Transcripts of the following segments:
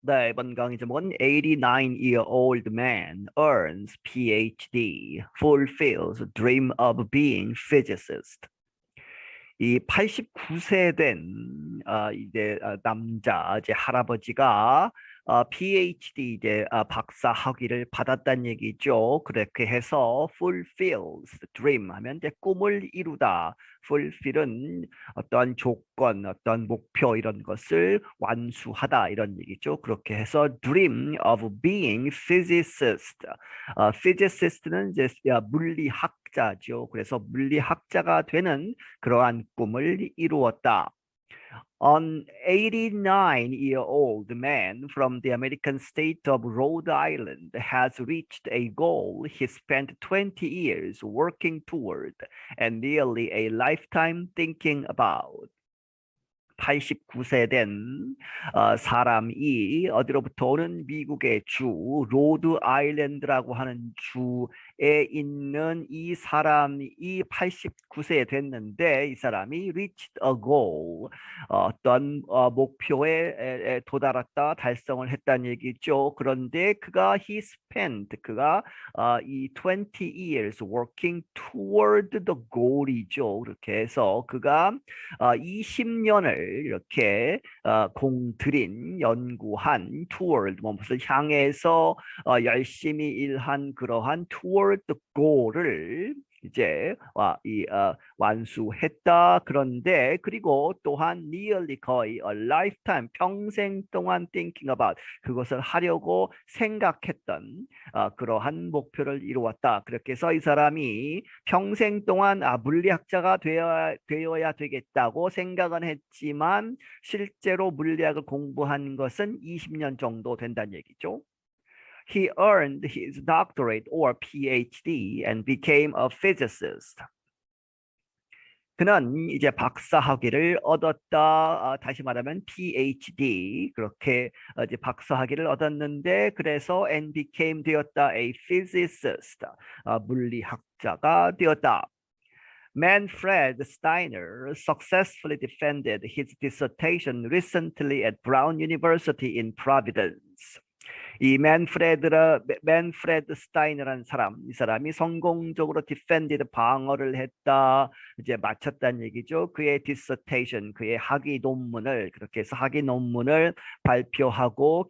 네, 이번 강의 제목은 89-year-old man earns Ph.D. fulfills dream of being physicist. 이 89세 된 남자 이제 할아버지가 PhD 이제 박사 학위를 받았다는 얘기죠. 그렇게 해서 fulfills dream 하면 이제 꿈을 이루다. fulfill은 어떤 조건, 어떤 목표 이런 것을 완수하다 이런 얘기죠. 그렇게 해서 dream of being physicist. physicist는 이제 물리학자죠. 그래서 물리학자가 되는 그러한 꿈을 이루었다. An 89-year-old man from the American state of Rhode Island has reached a goal he spent 20 years working toward and nearly a lifetime thinking about. 89세 된 사람이 어디로부터 오는 미국의 주 로드 아일랜드라고 하는 주에 있는 이 사람이 89세 됐는데 이 사람이 reached a goal 어떤 목표에 도달했다 달성을 했다는 얘기죠. 그런데 그가 그가 이 20 years working toward the goal이죠. 그렇게 해서 그가 20년을 이렇게 공들인 연구한 toward 무엇을 향해서 열심히 일한 그러한 toward the goal을 이제 완수했다. 그런데 그리고 또한 nearly 거의 a lifetime 평생 동안 thinking about 그것을 하려고 생각했던 그러한 목표를 이루었다. 그렇게 해서 이 사람이 평생 동안 물리학자가 되어야 되겠다고 생각은 했지만 실제로 물리학을 공부한 것은 20년 정도 된다는 얘기죠. He earned his doctorate or Ph.D. and became a physicist. 그는 이제 박사 학위를 얻었다. 다시 말하면 Ph.D. 그렇게 이제 박사 학위를 얻었는데 그래서 and became 되었다. A physicist. 물리학자가 되었다. Manfred Steiner successfully defended his dissertation recently at Brown University in Providence. 이 맨프레드 스타이너라는 사람, 이 사람이 성공적으로 디펜디드 방어를 했다. 이제 마쳤다는 얘기죠. 그의 디서테이션, 그의 학위 논문을 그렇게 해서 학위 논문을 발표하고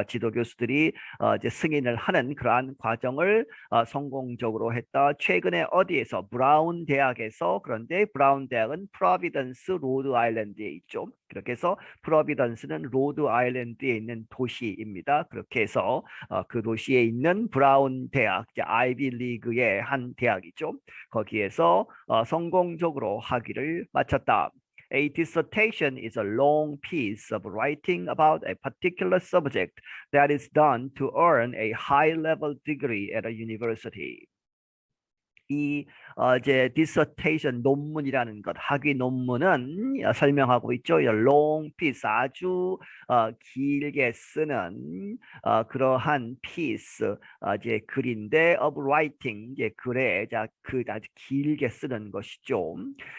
지도 교수들이 이제 승인을 하는 그러한 과정을 성공적으로 했다. 최근에 어디에서? 브라운 대학에서. 그런데 브라운 대학은 프로비던스 로드 아일랜드에 있죠. 그렇게 해서 프로비던스는 로드 아일랜드에 있는 도시입니다. 그렇게 해서 그 도시에 있는 브라운 대학, 아이비 리그의 한 대학이죠. 거기에서 성공적으로 학위를 마쳤다. A dissertation is a long piece of writing about a particular subject that is done to earn a high-level degree at a university. 이 이제 dissertation 논문이라는 것, 학위 논문은 설명하고 있죠. long piece 아주 길게 쓰는 그러한 piece 이제 글인데 of writing 이제 글에 아주 길게 쓰는 것이죠.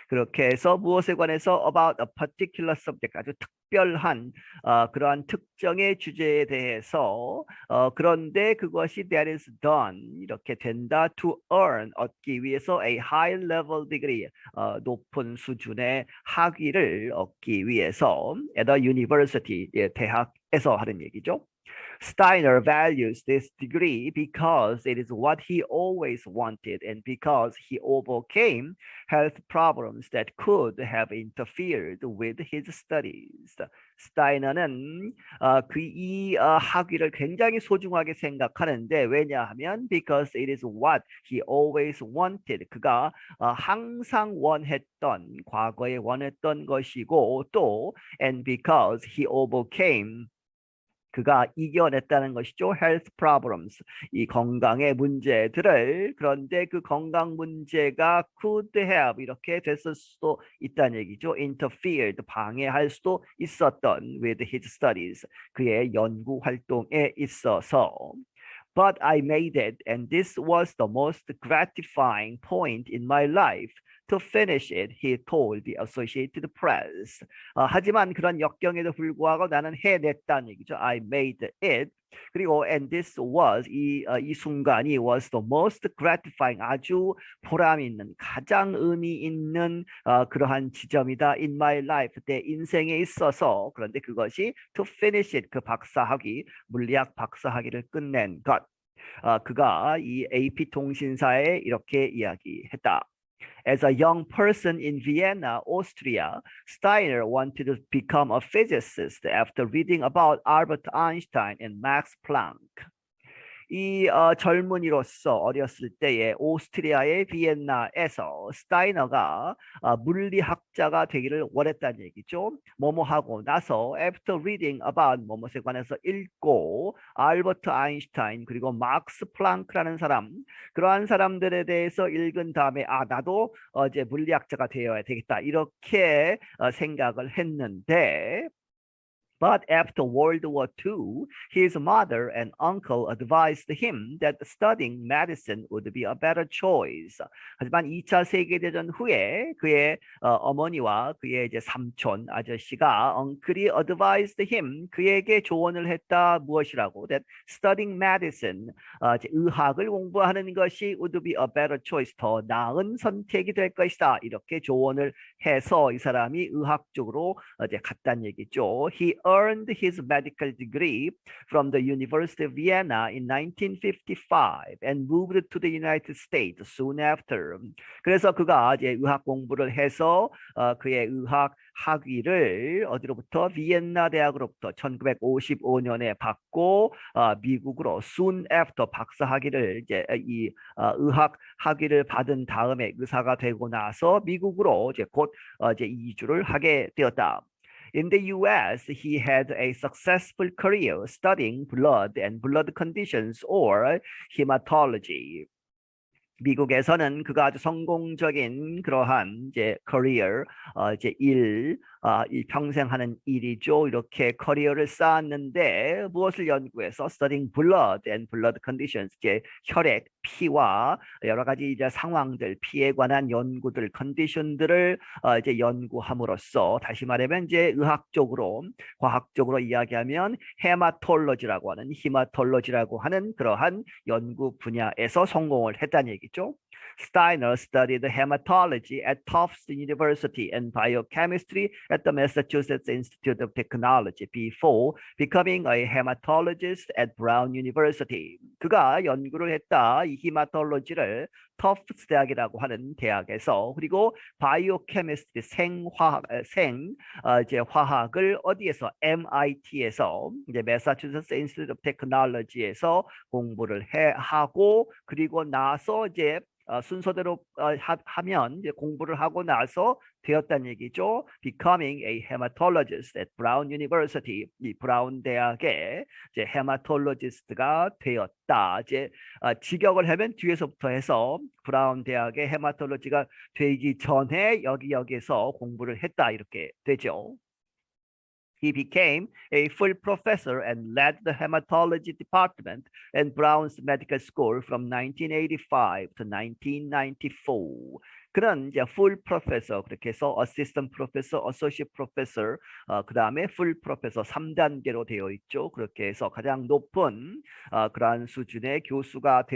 그렇게 해서 무엇에 관해서 about a particular subject 아주 특별한 그러한 특정의 주제에 대해서 그런데 그것이 that is done 이렇게 된다 to earn 얻기 위해서 a high level degree 높은 수준의 학위를 얻기 위해서 at a university 대학에서 하는 얘기죠. Steiner values this degree because it is what he always wanted and because he overcame health problems that could have interfered with his studies. 스타이너는 이 학위를 굉장히 소중하게 생각하는데 왜냐하면 because it is what he always wanted. 그가 항상 과거에 원했던 것이고 또 and because he overcame 그가 이겨냈다는 것이죠. health problems, 이 건강의 문제들을. 그런데 그 건강 문제가 could have 이렇게 됐을 수도 있다는 얘기죠. interfered, 방해할 수도 있었던 with his studies, 그의 연구 활동에 있어서. But I made it, and this was the most gratifying point in my life. to finish it, he told the Associated Press. 하지만 그런 역경에도 불구하고 나는 해냈다는 얘기죠. I made it. 그리고 and this was 이 순간이 was the most gratifying 아주 보람 있는 가장 의미 있는 그러한 지점이다 in my life 내 인생에 있어서. 그런데 그것이 to finish it 그 박사학위 물리학 박사학위를 끝낸 것. 그가 이 AP 통신사에 이렇게 이야기했다. As a young person in Vienna, Austria, Steiner wanted to become a physicist after reading about Albert Einstein and Max Planck. 이 젊은이로서 어렸을 때에 오스트리아의 비엔나에서 스타이너가 물리학자가 되기를 원했다는 얘기죠. 뭐뭐하고 나서 after reading about 뭐뭐에 관해서 읽고 알버트 아인슈타인 그리고 막스 플랑크라는 사람 그러한 사람들에 대해서 읽은 다음에 나도 이제 물리학자가 되어야 되겠다 이렇게 생각을 했는데 But after World War II, his mother and uncle advised him that studying medicine would be a better choice. 하지만 2차 세계대전 후에 그의 어머니와 그의 이제 삼촌 아저씨가 uncle advised him 그에게 조언을 했다 무엇이라고? That studying medicine, 이제 의학을 공부하는 것이 would be a better choice. 더 나은 선택이 될 것이다. 이렇게 조언을 해서 이 사람이 의학 쪽으로 이제 갔다는 얘기죠. He earned his medical degree from the University of Vienna in 1955 and moved to the United States soon after. 그래서 그가 이제 의학 공부를 해서 그의 의학 학위를 어디로부터 비엔나 대학으로부터 1955년에 받고 미국으로 soon after 박사 학위를 이제 이 의학 학위를 받은 다음에 의사가 되고 나서 미국으로 이제 곧 이제 이주를 하게 되었다. In the US, he had a successful career studying blood and blood conditions or hematology. 미국에서는 그가 아주 성공적인 그러한 이제 커리어, 이제 평생 하는 일이죠. 이렇게 커리어를 쌓았는데 무엇을 연구해서 studying blood and blood conditions, 이제 혈액, 피와 여러 가지 이제 상황들, 피에 관한 연구들, 컨디션들을 이제 연구함으로써 다시 말하면 이제 의학적으로, 과학적으로 이야기하면 헤마톨로지라고 하는, 히마톨로지라고 하는 그러한 연구 분야에서 성공을 했다는 얘기죠. Steiner studied hematology at Tufts University and biochemistry at the Massachusetts Institute of Technology before becoming a hematologist at Brown University. 그가 연구를 했다. 이 헤마톨로지를 터프트 대학이라고 하는 대학에서 그리고 바이오케미스트리 이제 화학을 어디에서 MIT에서 이제 매사추세츠 인스티튜트 오브 테크놀로지에서 공부를 하고 그리고 나서 이제 순서대로 하면 이제 공부를 하고 나서 되었다는 얘기죠. Becoming a hematologist at Brown University. 이 브라운 대학의 이제 헤마톨로지스트가 되었다. 이제 직역을 하면 뒤에서부터 해서 브라운 대학의 헤마톨로지가 되기 전에 여기에서 공부를 했다 이렇게 되죠. He became a full professor and led the hematology department in Brown's medical school from 1985 to 1994. 그는 이제 full professor 그렇게 해서 assistant professor, associate professor, 그 다음에 full professor 3단계로 되어 있죠. 그렇게 해서 가장 높은 그러한 수준의 교수가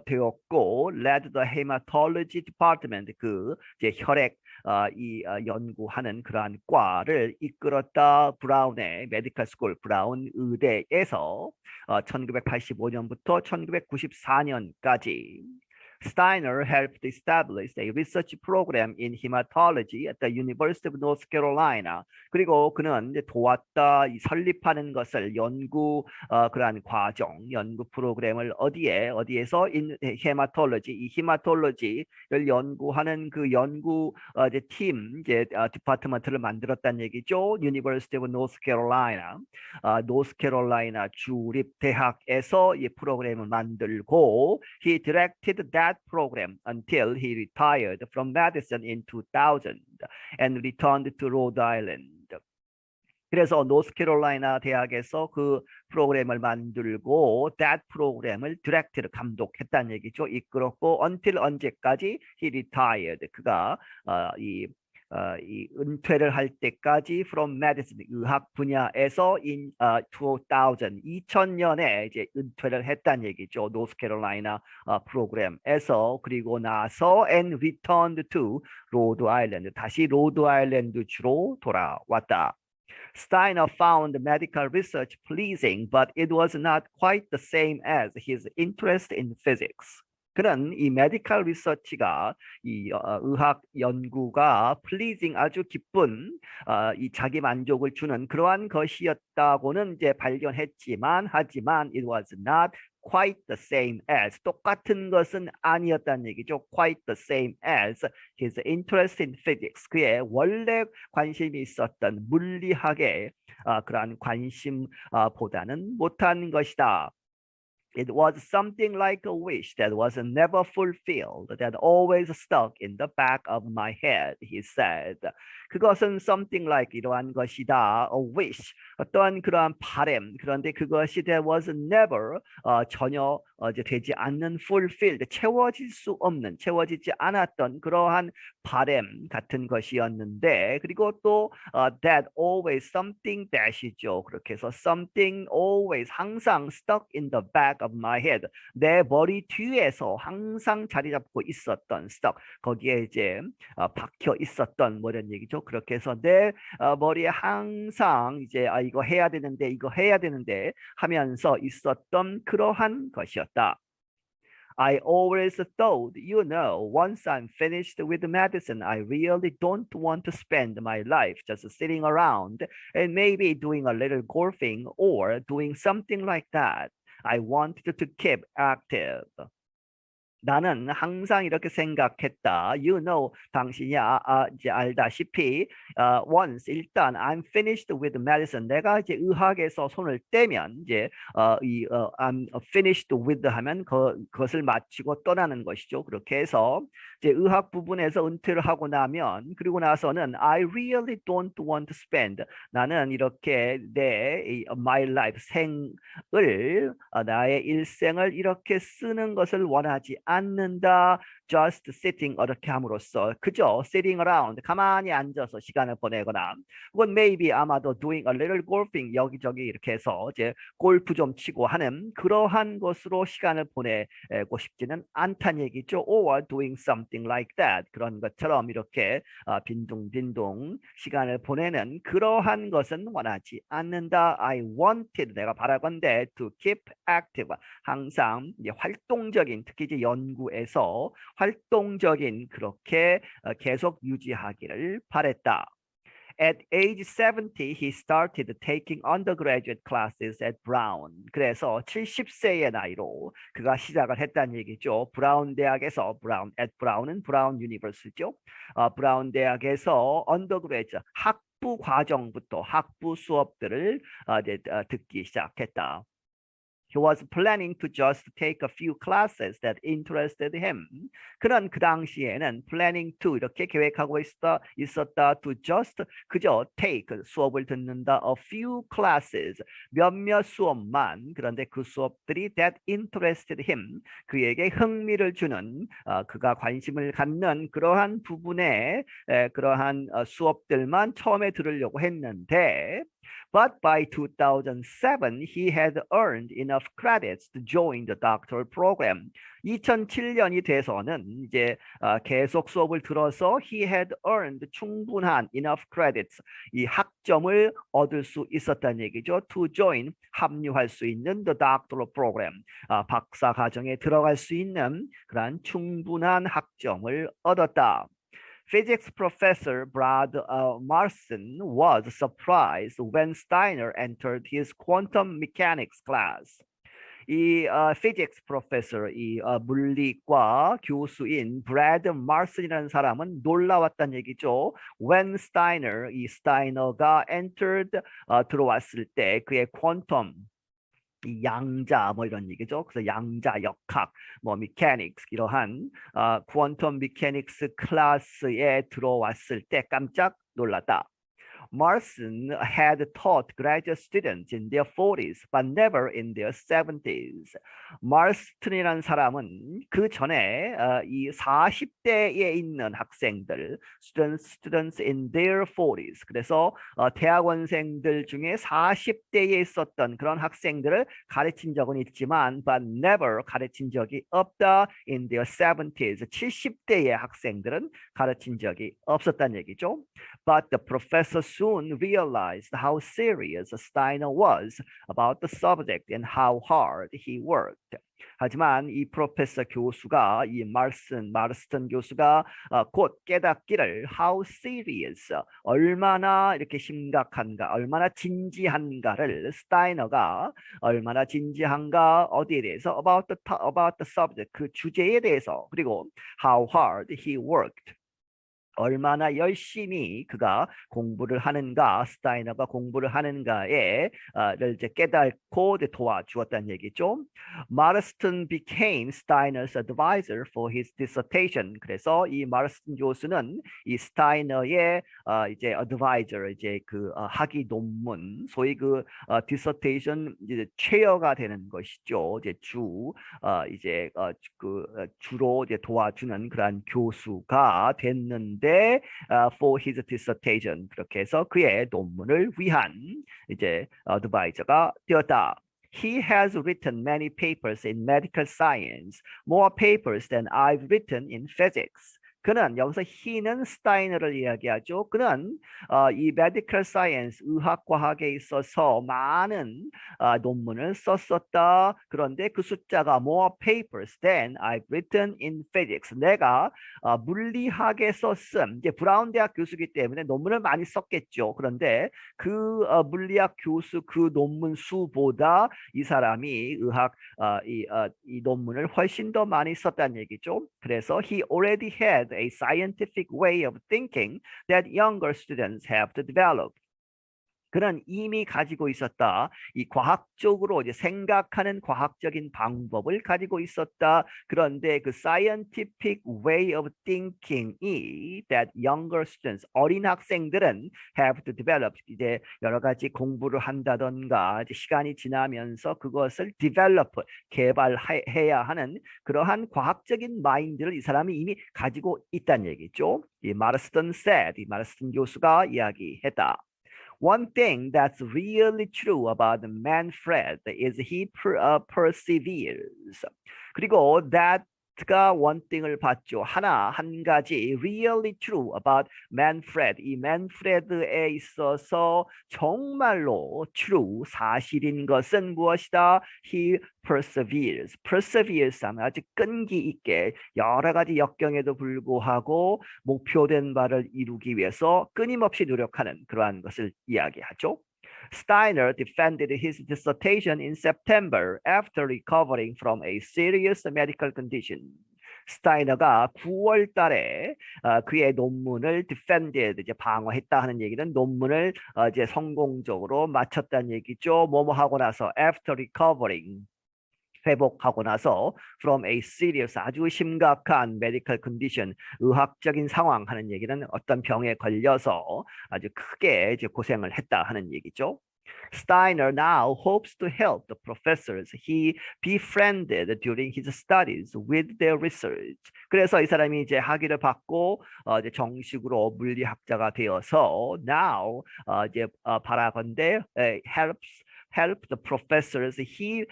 되었고, led the hematology department 그 이제 혈액 연구하는 그러한 과를 이끌었다. 브라운의 메디컬 스쿨 브라운 의대에서 1985년부터 1994년까지. Steiner helped establish a research program in hematology at the University of North Carolina. 그리고 그는 이제 도왔다 설립하는 것을 그러한 과정, 연구 프로그램을 어디에서 in hematology, 이 hematology를 연구하는 그 연구 이제 팀, 이제 디파트먼트를 만들었다는 얘기죠. University of North Carolina, 노스캐롤라이나 주립 대학에서 이 프로그램을 만들고, he directed that program until he retired from medicine in 2000 and returned to Rhode Island. 그래서 노스캐롤라이나 대학에서 그 프로그램을 만들고 that 프로그램을 디렉트를 감독했다는 얘기죠. 이끌었고 until 언제까지 he retired 그가 이 은퇴를 할 때까지 from medicine 의학 분야에서 in 2000년에 이제 은퇴를 했다는 얘기죠. 노스캐롤라이나 프로그램에서 그리고 나서 and returned to 로드 아일랜드 다시 로드 아일랜드 주로 돌아왔다. Steiner found medical research pleasing, but it was not quite the same as his interest in physics. 그는 이 메디컬 리서치가 이 의학 연구가 pleasing 아주 기쁜 이 자기 만족을 주는 그러한 것이었다고는 이제 발견했지만 하지만 it was not quite the same as 똑같은 것은 아니었다는 얘기죠. quite the same as his interest in physics 그의 원래 관심이 있었던 물리학에 그러한 관심보다는 못한 것이다. It was something like a wish that was never fulfilled, that always stuck in the back of my head, he said. 그것은 something like 이러한 것이다. A wish, 어떠한 그러한 바람. 그런데 그것이 that was never 전혀 이제 되지 않는 fulfilled, 채워질 수 없는, 채워지지 않았던 그러한 바람 같은 것이었는데 그리고 또 that always something that이죠. 그렇게 해서 something always 항상 stuck in the back of my head 내 머리 뒤에서 항상 자리 잡고 있었던 stuck 거기에 이제 박혀 있었던 뭐 이런 얘기죠. 그렇게 해서 내 머리에 항상 이제 이거 해야 되는데 이거 해야 되는데 하면서 있었던 그러한 것이었다. I always thought, you know, once I'm finished with medicine, I really don't want to spend my life just sitting around and maybe doing a little golfing or doing something like that. I wanted to keep active. 나는 항상 이렇게 생각했다. You know, 당신이 이제 알다시피 once 일단 I'm finished with medicine. 내가 이제 의학에서 손을 떼면 이제 I'm finished with 하면 그것을 마치고 떠나는 것이죠. 그렇게 해서 이제 의학 부분에서 은퇴를 하고 나면 그리고 나서는 I really don't want to spend. 나는 이렇게 내 my life 생을 나의 일생을 이렇게 쓰는 것을 원하지 않는다. just sitting 이렇게 함으로써 그저 sitting around 가만히 앉아서 시간을 보내거나 혹은 maybe 아마도 doing a little golfing 여기저기 이렇게 해서 이제 골프 좀 치고 하는 그러한 것으로 시간을 보내고 싶지는 않다는 얘기죠. or doing something like that 그런 것처럼 이렇게 빈둥빈둥 시간을 보내는 그러한 것은 원하지 않는다. I wanted 내가 바라건대 to keep active 항상 이제 활동적인 특히 이제 연구에서 활동적인 그렇게 계속 유지하기를 바랬다. At age 70, he started taking undergraduate classes at Brown. 그래서 70세의 나이로 그가 시작을 했다는 얘기죠. 브라운 대학에서 at Brown은 브라운 유니버시티죠. 브라운 대학에서 undergraduate 학부 과정부터 학부 수업들을 듣기 시작했다. He was planning to just take a few classes that interested him. 그는 그 당시에는 planning to 이렇게 계획하고 있었다. To just 그저 take 수업을 듣는다. A few classes 몇몇 수업만 그런데 그 수업들이 that interested him 그에게 흥미를 주는 그가 관심을 갖는 그러한 부분에 그러한 수업들만 처음에 들으려고 했는데 But by 2007, he had earned enough credits to join the doctoral program. 2007년이 돼서는 이제 계속 수업을 들어서 he had earned 충분한 enough credits 이 학점을 얻을 수 있었다는 얘기죠. To join 합류할 수 있는 the doctoral program 박사 과정에 들어갈 수 있는 그러한 충분한 학점을 얻었다. Physics professor Brad Marson was surprised when Steiner entered his quantum mechanics class. 이 physics professor, 이 물리과 교수인 브래드 마슨이라는 사람은 놀라웠다는 얘기죠. When Steiner, 이 스타이너가 entered 들어왔을 때 그의 퀀텀 이 양자 뭐 이런 얘기죠. 그래서 양자 역학 뭐 mechanics 이러한 quantum mechanics 클래스에 들어왔을 때 깜짝 놀랐다. Marson had taught graduate students in their 40s, but never in their 70s. 마rston이라는 사람은 그 전에 이 40대에 있는 학생들, students in their 40s. 그래서 대학원생들 중에 40대에 있었던 그런 학생들을 가르친 적은 있지만, but never 가르친 적이 없다. In their 70s. 70대의 학생들은 가르친 적이 없었다는 얘기죠. But the professor soon realized how serious Steiner was about the subject and how hard he worked. 하지만 이 프로페서 교수가 이 마rston 교수가 곧 깨닫기를 how serious 얼마나 이렇게 심각한가 얼마나 진지한가를 스타이너가 얼마나 진지한가 어디에 대해서 about the subject 그 주제에 대해서 그리고 how hard he worked 얼마나 열심히 그가 공부를 하는가, 스타이너가 공부를 하는가에 를 이제 깨닫고 도와주었다는 얘기죠. 마rston became Steiner's advisor for his dissertation. 그래서 이 마rston 교수는 이 스타이너의 이제 advisor, 이제 그 학위 논문, 소위 그 dissertation 이제 체어가 되는 것이죠. 이제 주로 이제 도와주는 그러한 교수가 됐는데. For his dissertation 그렇게 해서 그의 논문을 위한 이제 advisor가 되었다. He has written many papers in medical science, more papers than I've written in physics. 그는 여기서 he는 스타이너를 이야기하죠. 그는 이 medical science, 의학과학에 있어서 많은 논문을 썼었다. 그런데 그 숫자가 more papers than I've written in physics. 내가 물리학에서 쓴 이제 브라운 대학 교수이기 때문에 논문을 많이 썼겠죠. 그런데 그 물리학 교수 그 논문 수보다 이 사람이 이 논문을 훨씬 더 많이 썼다는 얘기죠. 그래서 he already had a scientific way of thinking that younger students have to develop. 그는 이미 가지고 있었다. 이 과학적으로 이제 생각하는 과학적인 방법을 가지고 있었다. 그런데 그 scientific way of thinking이 that younger students, 어린 학생들은 have to develop. 이제 여러 가지 공부를 한다던가 이제 시간이 지나면서 그것을 develop, 개발해야 하는 그러한 과학적인 마인드를 이 사람이 이미 가지고 있다는 얘기죠. 이 마rston said, 이 마rston 교수가 이야기했다. One thing that's really true about Manfred is he perseveres. 그리고 that가 one thing을 봤죠. 한 가지 really true about Manfred. 이 Manfred에 있어서 정말로 true, 사실인 것은 무엇이다? He perseveres. perseveres 하면 아주 끈기 있게 여러 가지 역경에도 불구하고 목표된 바를 이루기 위해서 끊임없이 노력하는 그러한 것을 이야기하죠. Steiner defended his dissertation in September after recovering from a serious medical condition. 스타이너가 9월 달에 그의 논문을 defended, 이제 방어했다 하는 얘기는 논문을 이제 성공적으로 마쳤다는 얘기죠. 뭐뭐 하고 나서 after recovering 회복하고 나서 from a serious 아주 심각한 medical condition 의학적인 상황 하는 얘기는 어떤 병에 걸려서 아주 크게 이제 고생을 했다 하는 얘기죠. Steiner now hopes to help the professors he befriended during his studies with their research. 그래서 이 사람이 이제 학위를 받고 이제 정식으로 물리학자가 되어서 now 이제 바라건대 help the professors he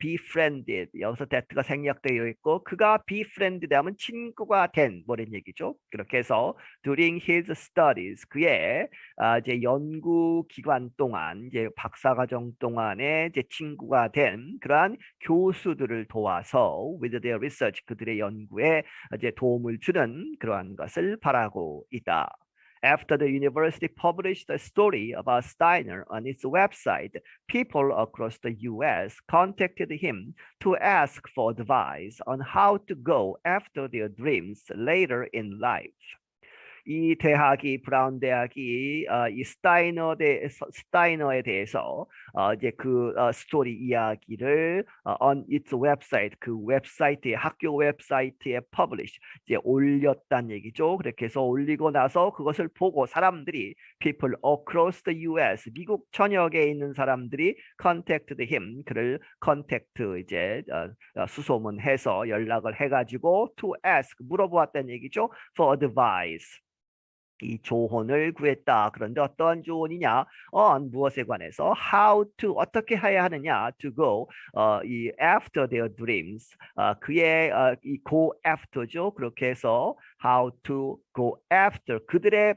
befriended. 여기서 that가 생략되어 있고 그가 befriended 하면 친구가 된 뭐란 얘기죠. 그렇게 해서 during his studies 그의 이제 연구 기간 동안 이제 박사과정 동안에 이제 친구가 된 그러한 교수들을 도와서 with their research 그들의 연구에 이제 도움을 주는 그러한 것을 바라고 있다. After the university published a story about Steiner on its website, people across the U.S. contacted him to ask for advice on how to go after their dreams later in life. 이 대학이 브라운 대학이 이 스타이너에 대해서 이제 그 스토리 이야기를 on its website 그 웹사이트에 학교 웹사이트에 publish 이제 올렸다는 얘기죠. 그렇게 해서 올리고 나서 그것을 보고 사람들이 people across the U.S. 미국 전역에 있는 사람들이 contacted him 그를 contact 이제 수소문해서 연락을 해가지고 to ask 물어보았다는 얘기죠. for advice 이 조언을 구했다. 그런데 어떠한 조언이냐? 무엇에 관해서 how to 어떻게 해야 하느냐? to go 이 after their dreams 그의 이 go after죠. 그렇게 해서 how to go after 그들의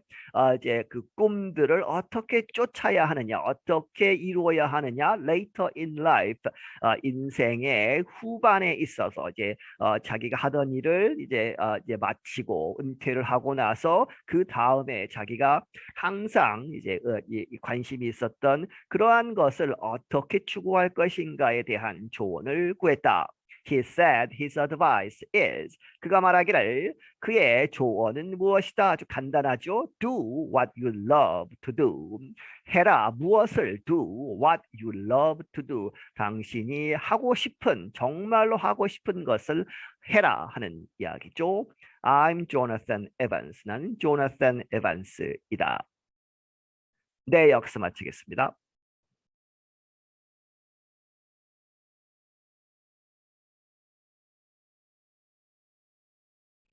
이제 그 꿈들을 어떻게 쫓아야 하느냐? 어떻게 이루어야 하느냐? later in life 인생의 후반에 있어서 이제 자기가 하던 일을 이제 마치고 은퇴를 하고 나서 그 다음에 자기가 항상 이제 이 관심이 있었던 그러한 것을 어떻게 추구할 것인가에 대한 조언을 구했다. He said his advice is 그가 말하기를 그의 조언은 무엇이다. 아주 간단하죠. Do what you love to do. 해라 무엇을 do what you love to do. 당신이 하고 싶은 정말로 하고 싶은 것을 해라 하는 이야기죠. I'm Jonathan Evans. 나는 조나산 에반스이다. 네, 여기서 마치겠습니다.